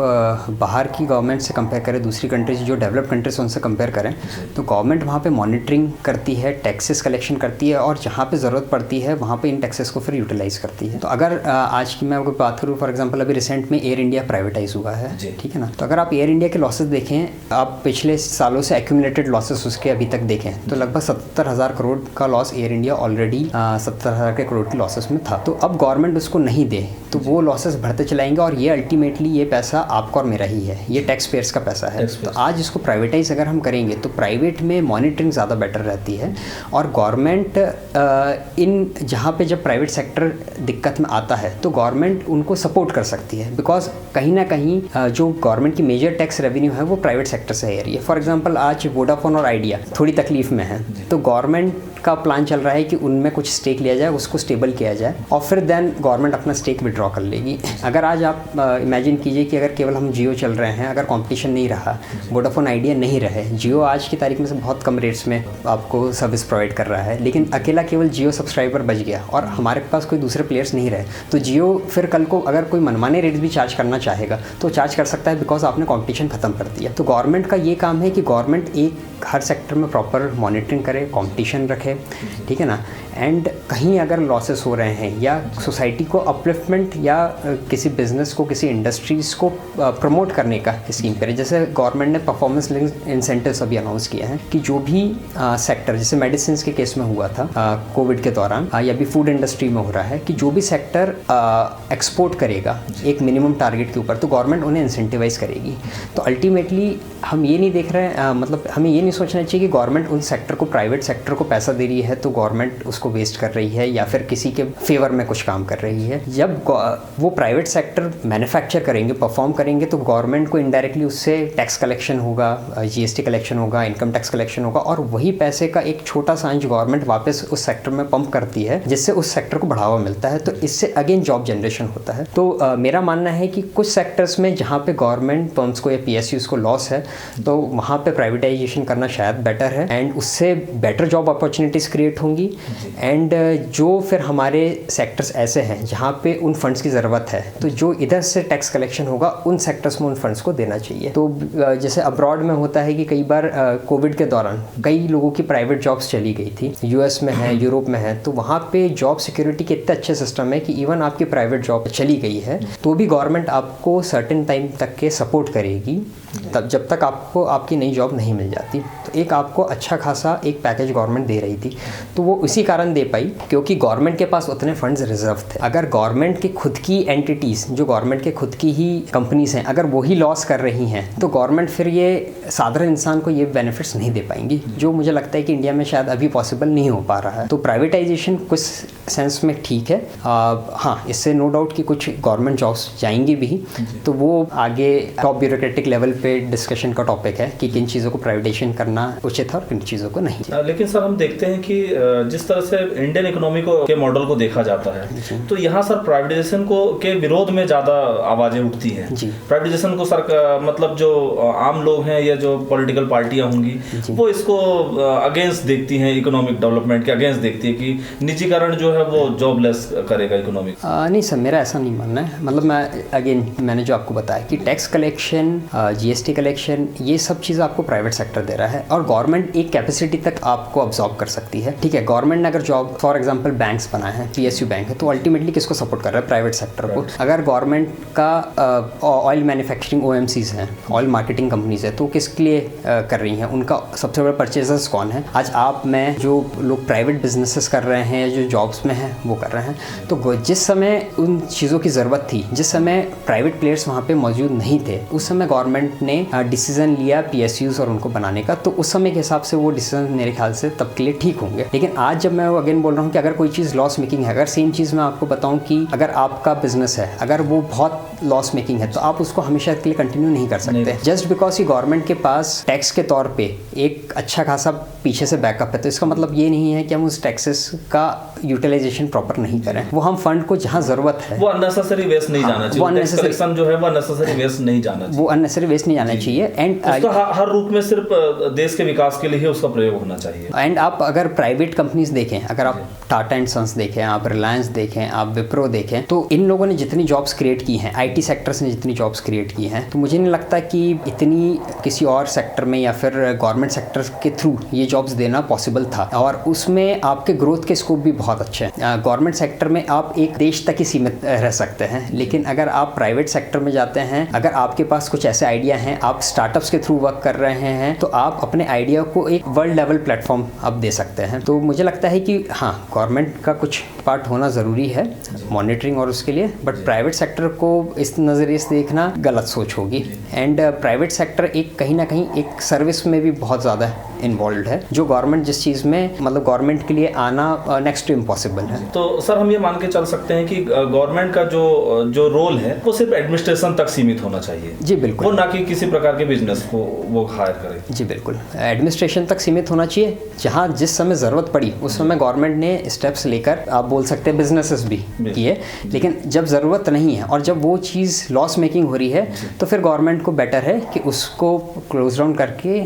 बाहर की गवर्नमेंट से कंपेयर करें, दूसरी कंट्रीज जो डेवलप्ड कंट्रीज उनसे कंपेयर करें, तो गवर्नमेंट वहाँ पे मॉनिटरिंग करती है, टैक्सेस कलेक्शन करती है, और जहाँ पे ज़रूरत पड़ती है वहाँ पे इन टैक्सेस को फिर यूटिलाइज़ करती है। तो अगर आज की मैं अगर बात करूँ, फॉर एग्जांपल अभी रिसेंट में एयर इंडिया प्राइवेटाइज हुआ है, ठीक है ना। तो अगर आप एयर इंडिया के लॉसेस देखें, आप पिछले सालों से एक्यूमुलेटेड लॉसेस उसके अभी तक देखें, तो लगभग 70,000 करोड़ का loss air India already 70,000 crore के लॉसेस में था। तो अब गवर्नमेंट उसको नहीं दे तो वो लॉसेस बढ़ते चलाएंगे, और ये अल्टीमेटली ये पैसा आपका और मेरा ही है, ये टैक्स पेयर्स का पैसा है। तो आज इसको प्राइवेटाइज अगर हम करेंगे तो प्राइवेट में मॉनिटरिंग ज़्यादा बेटर रहती है, और गवर्नमेंट इन जहाँ पे जब प्राइवेट सेक्टर दिक्कत में आता है तो गवर्नमेंट उनको सपोर्ट कर सकती है, बिकॉज कहीं ना कहीं जो गवर्नमेंट की मेजर टैक्स रेवेन्यू है वो प्राइवेट सेक्टर से आ रही है। फॉर एग्जांपल आज वोडाफोन और आइडिया थोड़ी तकलीफ में है, तो गवर्नमेंट का प्लान चल रहा है कि उनमें कुछ स्टेक लिया जाए, उसको स्टेबल किया जाए, और फिर देन गवर्नमेंट अपना स्टेक विड्रॉ कर लेगी। अगर आज आप इमेजिन कीजिए कि अगर केवल हम जियो चल रहे हैं, अगर कंपटीशन नहीं रहा, वोडाफोन आइडिया नहीं रहे, जियो आज की तारीख में से बहुत कम रेट्स में आपको सर्विस प्रोवाइड कर रहा है, लेकिन अकेला केवल जियो सब्सक्राइबर बच गया और हमारे पास कोई दूसरे प्लेयर्स नहीं रहे, तो जियो फिर कल को अगर कोई मनमाने रेट्स भी चार्ज करना चाहेगा तो चार्ज कर सकता है, बिकॉज आपने कॉम्पिटिशन खत्म कर दिया। तो गवर्नमेंट का ये काम है कि गवर्नमेंट एक हर सेक्टर में प्रॉपर मॉनिटरिंग करे, कंपटीशन रखे, ठीक है ना। एंड कहीं अगर लॉसेस हो रहे हैं या सोसाइटी को अपलिफ्टमेंट या किसी बिजनेस को, किसी इंडस्ट्रीज़ को प्रमोट करने का स्कीम करे, जैसे गवर्नमेंट ने परफॉर्मेंस लिंक्ड इंसेंटिव्स अभी अनाउंस किया है कि जो भी सेक्टर, जैसे मेडिसिन के केस में हुआ था कोविड के दौरान, या भी फूड इंडस्ट्री में हो रहा है, कि जो भी सेक्टर एक्सपोर्ट करेगा एक मिनिमम टारगेट के ऊपर, तो गवर्नमेंट उन्हें इंसेंटिवाइज करेगी। तो अल्टीमेटली हम ये नहीं देख रहे हैं, मतलब हमें ये नहीं सोचना चाहिए कि गवर्नमेंट उन सेक्टर को, प्राइवेट सेक्टर को पैसा दे रही है तो गवर्नमेंट उसको वेस्ट कर रही है या फिर किसी के फेवर में कुछ काम कर रही है। जब वो प्राइवेट सेक्टर मैन्युफैक्चर करेंगे, परफॉर्म करेंगे, तो गवर्नमेंट को इनडायरेक्टली उससे टैक्स कलेक्शन होगा, जीएसटी कलेक्शन होगा, इनकम टैक्स कलेक्शन होगा, और वही पैसे का एक छोटा सा अंश गवर्नमेंट वापस उस सेक्टर में पंप करती है, जिससे उस सेक्टर को बढ़ावा मिलता है। तो इससे अगेन जॉब जनरेशन होता है। तो मेरा मानना है कि कुछ सेक्टर्स में जहाँ पे गवर्नमेंट फर्म्स को या पीएसयूज को लॉस है, तो वहाँ पे प्राइवेटाइजेशन करना शायद बेटर है, एंड उससे बेटर जॉब अपॉर्चुनिटीज़ क्रिएट होंगी। एंड जो फिर हमारे सेक्टर्स ऐसे हैं जहाँ पे उन फंड्स की ज़रूरत है, तो जो इधर से टैक्स कलेक्शन होगा उन सेक्टर्स में उन फंड्स को देना चाहिए। तो जैसे अब्रॉड में होता है कि कई बार कोविड के दौरान कई लोगों की प्राइवेट जॉब्स चली गई थी, यूएस में है, यूरोप में है, तो वहाँ पे जॉब सिक्योरिटी के इतने अच्छे सिस्टम है कि इवन आपकी प्राइवेट जॉब चली गई है तो भी गवर्नमेंट आपको सर्टेन टाइम तक के सपोर्ट करेगी, तब जब तक आपको आपकी नई जॉब नहीं मिल जाती। तो एक आपको अच्छा खासा एक पैकेज गवर्नमेंट दे रही थी, तो वो इसी कारण दे पाई क्योंकि गवर्नमेंट के पास उतने फंड्स रिजर्व थे। अगर गवर्नमेंट की खुद की एंटिटीज़, जो गवर्नमेंट के खुद की ही कंपनीज हैं, अगर वही लॉस कर रही हैं, तो गवर्नमेंट फिर ये साधारण इंसान को ये बेनिफिट्स नहीं दे पाएंगी, जो मुझे लगता है कि इंडिया में शायद अभी पॉसिबल नहीं हो पा रहा है। तो प्राइवेटाइजेशन कुछ सेंस में ठीक है। हाँ, इससे नो डाउट कि कुछ गवर्नमेंट जॉब्स जाएंगी भी, तो वो आगे टॉप ब्यूरोक्रेटिक लेवल पे डिस्कशन का टॉपिक है कि किन चीज़ों को प्राइवेटाइजेशन करना उचित है और किन चीज़ों को नहीं। लेकिन सर हम देखते हैं कि जिस तरह से इंडियन इकोनॉमी के मॉडल को देखा जाता है तो यहाँ सर प्राइवेटाइजेशन को के विरोध में ज़्यादा आवाज़ें उठती हैं। प्राइवेटाइजेशन को सर मतलब जो आम लोग हैं या जो पॉलिटिकल पार्टियां होंगी वो इसको अगेंस्ट देखती हैं, इकोनॉमिक डेवलपमेंट के अगेंस्ट देखती है कि निजीकरण जो है वो जॉबलेस करेगा इकोनॉमिक। नहीं सर, मेरा ऐसा नहीं मानना है। मतलब मैंने जो आपको बताया कि टैक्स कलेक्शन, जीएसटी कलेक्शन, ये सब चीज़ आपको प्राइवेट सेक्टर दे रहा है और गवर्नमेंट एक कैपेसिटी तक आपको अब्जॉर्ब कर सकती है। ठीक है, गवर्नमेंट ने अगर जॉब फॉर एग्जांपल बैंक्स बनाए हैं, पीएसयू बैंक है, तो अल्टीमेटली किसको सपोर्ट कर रहा है? प्राइवेट सेक्टर को। अगर गवर्नमेंट का ऑयल मैन्युफैक्चरिंग ओएमसीज हैं, ऑयल मार्केटिंग कंपनीज है, तो किसके लिए कर रही हैं? उनका सबसे बड़ा परचेजर्स कौन है? आज आप मैं जो लोग प्राइवेट बिजनेसेस कर रहे हैं, जो जॉब्स में हैं वो कर रहे हैं। तो जिस समय उन चीज़ों की ज़रूरत थी, जिस समय प्राइवेट प्लेयर्स वहाँ पे मौजूद नहीं थे, उस समय गवर्नमेंट ने डिसीजन लिया पीएसयूज और उनको बनाने का। तो उस समय के हिसाब से वो डिसीजन मेरे ख्याल से तब के लिए ठीक होंगे। लेकिन आज जब मैं अगेन बोल रहा हूँ कि अगर कोई चीज़ लॉस मेकिंग है, अगर सेम चीज़ मैं आपको बताऊँ कि अगर आपका बिजनेस है, अगर वो बहुत लॉस मेकिंग है, तो आप उसको हमेशा के लिए कंटिन्यू नहीं कर सकते जस्ट बिकॉज कि गवर्नमेंट के पास टैक्स के तौर पे एक अच्छा खासा पीछे से बैकअप है। तो इसका मतलब ये नहीं है कि हम उस टैक्सेस का यूटिलाइजेशन प्रॉपर नहीं करें। वो हम फंड को जहाँ जरूरत है, वो अननेसेसरी वेस्ट नहीं जाना चाहिए। वो टैक्स कलेक्शन जो है वो अननेसेसरी वेस्ट नहीं जाना चाहिए। वो अननेसेसरी वेस्ट नहीं जाना चाहिए। एंड उसका हर रूप में सिर्फ देश के विकास के लिए ही उसका प्रयोग होना चाहिए। एंड आप अगर प्राइवेट कंपनीज देखें, अगर आप टाटा एंड सन्स देखें, आप रिलायंस देखें, आप विप्रो देखें, तो इन लोगों ने जितनी जॉब्स क्रिएट की हैं, आईटी सेक्टर्स ने जितनी जॉब्स क्रिएट की हैं, तो मुझे नहीं लगता कि इतनी किसी और सेक्टर में या फिर गवर्नमेंट सेक्टर के थ्रू ये जॉब्स देना पॉसिबल था। और उसमें आपके ग्रोथ के स्कोप भी बहुत अच्छे हैं। गवर्नमेंट सेक्टर में आप एक देश तक ही सीमित रह सकते हैं, लेकिन अगर आप प्राइवेट सेक्टर में जाते हैं, अगर आपके पास कुछ ऐसे आइडिया हैं, आप स्टार्टअप्स के थ्रू वर्क कर रहे हैं, तो आप अपने आइडिया को एक वर्ल्ड लेवल प्लेटफॉर्म आप दे सकते हैं। तो मुझे लगता है कि हाँ, गवर्नमेंट का कुछ पार्ट होना ज़रूरी है मॉनिटरिंग और उसके लिए, बट प्राइवेट सेक्टर को इस नज़रिए से देखना गलत सोच होगी। एंड प्राइवेट सेक्टर एक कहीं ना कहीं एक सर्विस में भी बहुत ज़्यादा इन्वॉल्व है, जो गवर्नमेंट जिस चीज़ में मतलब गवर्नमेंट के लिए आना नेक्स्ट टू इम्पॉसिबल है। तो सर हम ये मान के चल सकते हैं कि गवर्नमेंट का जो रोल है वो सिर्फ एडमिनिस्ट्रेशन तक सीमित होना चाहिए। जी बिल्कुल, वो ना कि किसी प्रकार के बिजनेस को वो हायर करे। जी बिल्कुल, एडमिनिस्ट्रेशन तक सीमित होना चाहिए। जहाँ जिस समय ज़रूरत पड़ी उस समय गवर्नमेंट ने स्टेप्स लेकर, आप बोल सकते हैं बिजनेसेस भी किए, लेकिन जब ज़रूरत नहीं है और जब वो चीज़ लॉस मेकिंग हो रही है, तो फिर गवर्नमेंट को बेटर है कि उसको क्लोज डाउन करके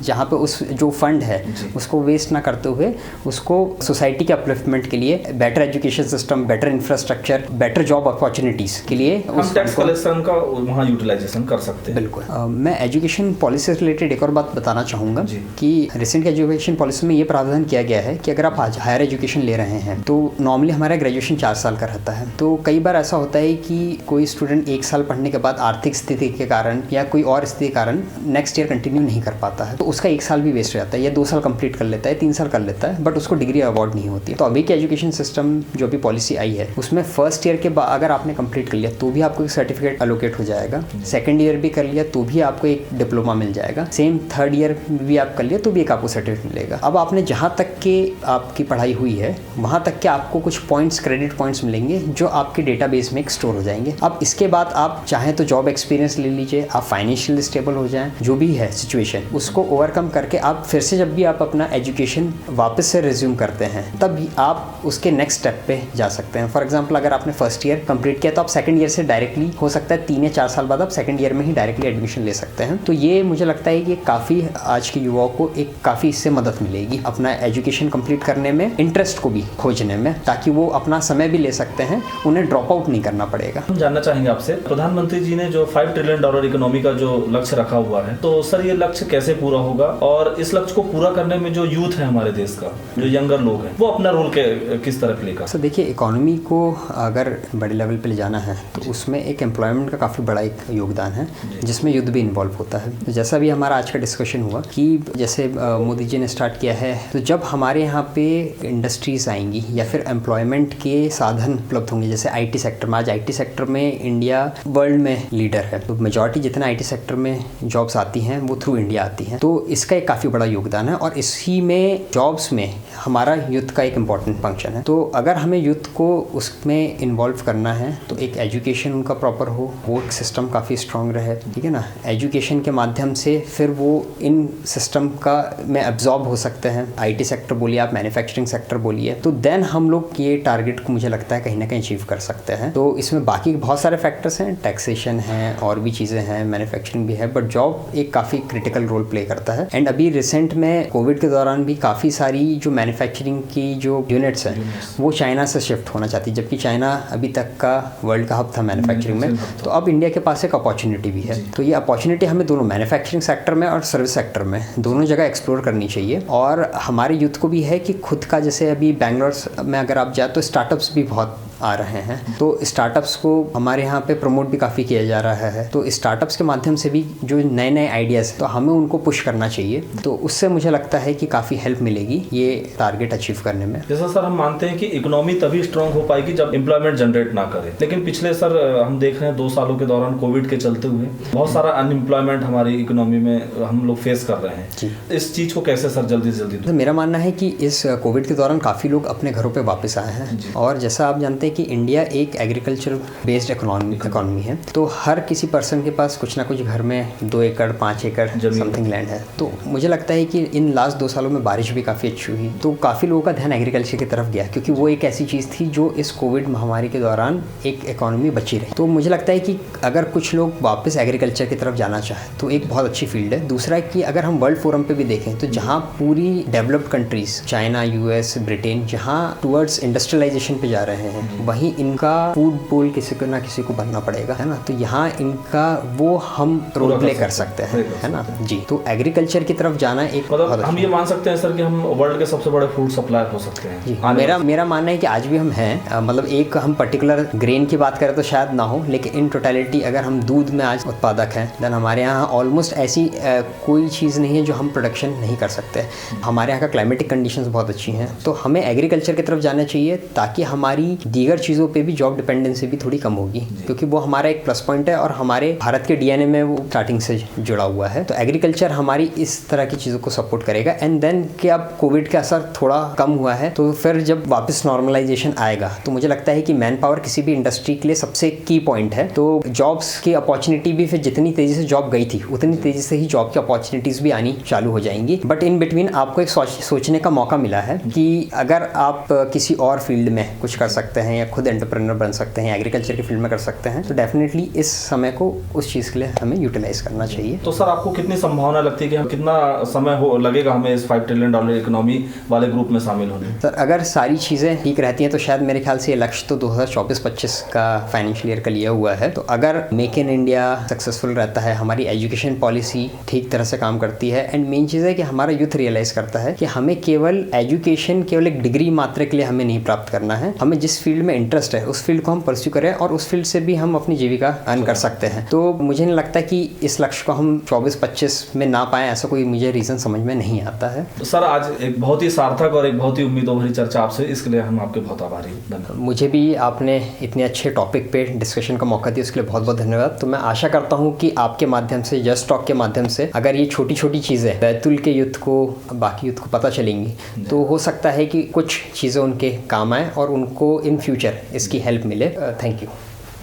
जहाँ पे उस जो फंड है उसको वेस्ट ना करते हुए उसको सोसाइटी के अपलिफ्टमेंट के लिए, better education system, better infrastructure, better job opportunities के लिए हम टैक्स कलेक्शन का वहाँ यूटिलाइजेशन कर सकते हैं। बिल्कुल। मैं एजुकेशन पॉलिसी से रिलेटेड एक और बात बताना चाहूँगा कि रिसेंट एजुकेशन पॉलिसी में ये प्रावधान किया गया है कि अगर आप आज हायर एजुकेशन ले रहे हैं तो नॉर्मली हमारा ग्रेजुएशन 4 साल का रहता है। तो कई बार ऐसा होता है कि कोई स्टूडेंट 1 साल पढ़ने के बाद आर्थिक स्थिति के कारण या कोई और स्थिति के कारण नेक्स्ट ईयर कंटिन्यू नहीं कर पाता है, तो उसका 1 साल भी वेस्ट हो जाता है, या 2 साल कंप्लीट कर लेता है, 3 साल कर लेता है, बट उसको डिग्री अवार्ड नहीं होती। तो अभी की एजुकेशन सिस्टम जो भी पॉलिसी आई है उसमें फर्स्ट ईयर के बाद अगर आपने कंप्लीट कर लिया तो भी आपको एक सर्टिफिकेट अलोकेट हो जाएगा, सेकंड ईयर भी कर लिया तो भी आपको एक डिप्लोमा मिल जाएगा, सेम थर्ड ईयर भी आप कर लिया तो भी एक आपको सर्टिफिकेट मिलेगा। अब आपने जहाँ तक के आपकी पढ़ाई हुई है वहाँ तक के आपको कुछ पॉइंट्स, क्रेडिट पॉइंट्स मिलेंगे जो आपके डेटाबेस में स्टोर हो जाएंगे। अब इसके बाद आप चाहें तो जॉब एक्सपीरियंस ले लीजिए, आप फाइनेंशियल स्टेबल हो जाएं, जो भी है सिचुएशन उसको ओवरकम करके आप फिर से जब भी आप अपना एजुकेशन वापस से रिज्यूम करते हैं तब आप उसके नेक्स्ट स्टेप पे जा सकते हैं। फॉर एग्जांपल अगर आपने फर्स्ट ईयर कंप्लीट किया तो आप सेकंड ईयर से डायरेक्टली, हो सकता है 3 या 4 साल बाद आप सेकंड ईयर में ही डायरेक्टली एडमिशन ले सकते हैं। तो ये मुझे लगता है कि काफ़ी आज के युवाओं को एक काफ़ी इससे मदद मिलेगी अपना एजुकेशन कंप्लीट करने में, इंटरेस्ट को भी खोजने में, ताकि वो अपना समय भी ले सकते हैं, उन्हें ड्रॉप आउट नहीं करना पड़ेगा। हम जानना चाहेंगे आपसे, प्रधानमंत्री जी ने जो $5 ट्रिलियन इकोनॉमी का जो लक्ष्य रखा हुआ है, तो सर ये लक्ष्य कैसे पूरा होगा और इस लक्ष्य को पूरा करने में जो यूथ है हमारे देश का, जो यंगर लोग हैं, वो अपना रोल किस तरह प्ले कर? सर देखिए, इकोनॉमी को अगर बड़े लेवल पे ले जाना है तो उसमें एक एम्प्लॉयमेंट का काफ़ी बड़ा एक योगदान है, जिसमें युद्ध भी इन्वॉल्व होता है। तो जैसा भी हमारा आज का डिस्कशन हुआ कि जैसे मोदी जी ने स्टार्ट किया है, तो जब हमारे यहाँ पे इंडस्ट्रीज आएंगी आएंगी या फिर एम्प्लॉयमेंट के साधन उपलब्ध होंगे। जैसे आईटी सेक्टर में, आज आईटी सेक्टर में इंडिया वर्ल्ड में लीडर है, तो मेजॉरिटी जितना आईटी सेक्टर में जॉब्स आती हैं वो थ्रू इंडिया आती हैं, तो इसका एक काफ़ी बड़ा योगदान है। और इसी में जॉब्स में हमारा यूथ का एक इम्पॉर्टेंट फंक्शन है। तो अगर हमें यूथ को उसमें इन्वॉल्व करना है तो एक एजुकेशन उनका प्रॉपर हो, वर्क सिस्टम काफ़ी स्ट्रांग रहे, ठीक है ना। एजुकेशन के माध्यम से फिर वो इन सिस्टम का में एब्जॉर्ब हो सकते हैं। आईटी सेक्टर बोलिए आप, मैन्युफैक्चरिंग सेक्टर बोलिए, तो देन हम लोग ये टारगेट को मुझे लगता है कहीं ना कहीं अचीव कर सकते हैं। तो इसमें बाकी बहुत सारे फैक्टर्स हैं, टैक्सेशन है और भी चीज़ें हैं, मैन्युफैक्चरिंग भी है, बट जॉब एक काफ़ी क्रिटिकल रोल प्ले करता है। एंड अभी रिसेंट में कोविड के दौरान भी काफ़ी सारी जो मैन्युफैक्चरिंग की जो यूनिट्स हैं वो चाइना से शिफ्ट होना चाहती है, जबकि चाइना अभी तक का वर्ल्ड का हब था मैन्युफैक्चरिंग में। तो अब इंडिया के पास एक अपॉर्चुनिटी भी है, तो ये अपॉर्चुनिटी हमें दोनों मैन्युफैक्चरिंग सेक्टर में और सर्विस सेक्टर में दोनों जगह एक्सप्लोर करनी चाहिए। और हमारे यूथ को भी है कि खुद का, जैसे अभी बैंगलोर में अगर आप जाए तो स्टार्टअप्स भी बहुत आ रहे हैं, तो स्टार्टअप्स को हमारे यहाँ पे प्रमोट भी काफ़ी किया जा रहा है। तो स्टार्टअप्स के माध्यम से भी जो नए नए आइडियाज़, तो हमें उनको पुश करना चाहिए, तो उससे मुझे लगता है कि काफ़ी हेल्प मिलेगी ये टारगेट अचीव करने में। जैसा सर हम मानते हैं कि इकोनॉमी तभी स्ट्रांग हो पाएगी जब एम्प्लॉयमेंट जनरेट ना करे, लेकिन पिछले सर हम देख रहे हैं 2 सालों के दौरान कोविड के चलते हुए बहुत सारा अनएम्प्लॉयमेंट हमारी इकोनॉमी में हम लोग फेस कर रहे हैं। इस चीज़ को कैसे सर जल्दी से जल्दी? तो मेरा मानना है कि इस कोविड के दौरान काफ़ी लोग अपने घरों पर वापस आए हैं, और जैसा आप जानते हैं कि इंडिया एक एग्रीकल्चर बेस्ड इकोनॉमी है, तो हर किसी पर्सन के पास कुछ ना कुछ घर में 2 एकड़ 5 एकड़ समथिंग लैंड है। तो मुझे लगता है कि इन लास्ट 2 सालों में बारिश भी काफ़ी अच्छी हुई, तो काफ़ी लोगों का ध्यान एग्रीकल्चर की तरफ गया, क्योंकि वो एक ऐसी चीज़ थी जो इस कोविड महामारी के दौरान एक इकोनॉमी बची रही। तो मुझे लगता है कि अगर कुछ लोग वापस एग्रीकल्चर की तरफ जाना चाहें तो एक बहुत अच्छी फील्ड है। दूसरा कि अगर हम वर्ल्ड फोरम पे भी देखें तो जहाँ पूरी developed countries, China, US, Britain, जहाँ टुवर्ड्स इंडस्ट्रियलाइजेशन पे जा रहे हैं, वहीं इनका फूड बोल किसी को ना किसी को बनना पड़ेगा, है ना। तो यहाँ इनका वो हम रोल प्ले कर सकते हैं, है ना जी। तो एग्रीकल्चर की तरफ जाना एक मतलब हम ये मान सकते हैं सर कि हम वर्ल्ड के सबसे बड़े फूड सप्लायर हो सकते हैं जी। मेरा मानना है कि आज भी हम हैं, मतलब एक हम पर्टिकुलर ग्रेन की बात करें तो शायद ना हो, लेकिन इन टोटलिटी अगर हम दूध में आज उत्पादक हैं, देन हमारे यहाँ ऑलमोस्ट ऐसी कोई चीज़ नहीं है जो हम प्रोडक्शन नहीं कर सकते। हमारे यहाँ का क्लाइमेटिक कंडीशंस बहुत अच्छी हैं, तो हमें एग्रीकल्चर की तरफ जाना चाहिए ताकि हमारी दीगर चीज़ों पे भी जॉब डिपेंडेंसी भी थोड़ी कम होगी, क्योंकि वो हमारा एक प्लस पॉइंट है और हमारे भारत के डीएनए में वो स्टार्टिंग से जुड़ा हुआ है। तो एग्रीकल्चर हमारी इस तरह की चीज़ों को सपोर्ट करेगा। एंड देन कि अब कोविड का असर थोड़ा कम हुआ है, तो फिर जब वापस नॉर्मलाइजेशन आएगा तो मुझे लगता है कि मैन पावर किसी भी इंडस्ट्री के लिए सबसे की पॉइंट है। तो जॉब्स की अपॉर्चुनिटी भी फिर जितनी तेज़ी से जॉब गई थी उतनी तेज़ी से ही जॉब की अपॉर्चुनिटीज़ भी आनी चालू हो जाएंगी। बट इन बिटवीन आपको एक सोचने का मौका मिला है कि अगर आप किसी और फील्ड में कुछ कर सकते हैं या खुद एंटरप्रेन्योर बन सकते हैं, एग्रीकल्चर की फील्ड में कर सकते हैं, तो डेफिनेटली इस समय को उस चीज़ के लिए हमें यूटिलाइज करना चाहिए। तो सर आपको कितनी संभावना लगती है कि कितना समय लगेगा हमें इस $5 ट्रिलियन इकोनॉमी वाले ग्रुप में शामिल होने? सर अगर सारी चीज़ें ठीक रहती हैं तो शायद मेरे ख्याल से ये लक्ष्य तो 2024-25 का फाइनेंशियल ईयर का लिया हुआ है। तो अगर मेक इन इंडिया सक्सेसफुल रहता है, हमारी एजुकेशन पॉलिसी ठीक तरह से काम करती है, एंड मेन चीज़ है कि हमारा यूथ रियलाइज़ करता है कि हमें केवल एजुकेशन केवल एक डिग्री मात्र के लिए हमें नहीं प्राप्त करना है, हमें जिस फील्ड में इंटरेस्ट है उस फील्ड को हम परस्यू करें और उस फील्ड से भी हम अपनी जीविका अर्न कर सकते हैं। तो मुझे नहीं लगता कि इस लक्ष्य को हम 24-25 में ना पाएं, ऐसा कोई मुझे रीज़न समझ में नहीं आता है। तो सर आज एक बहुत ही सार्थक और एक बहुत ही उम्मीदों भरी चर्चा आपसे, इसके लिए हम आपके बहुत आभारी हैं। मुझे भी आपने इतने अच्छे टॉपिक पे डिस्कशन का मौका दिया, उसके लिए बहुत बहुत धन्यवाद। तो मैं आशा करता हूँ कि आपके माध्यम से, जस्ट टॉक के माध्यम से, अगर ये छोटी छोटी चीज़ें बैतूल के यूथ को, बाकी यूथ को पता चलेंगी तो हो सकता है कि कुछ चीज़ें उनके काम आए और उनको इन फ्यूचर इसकी हेल्प मिले। Thank you.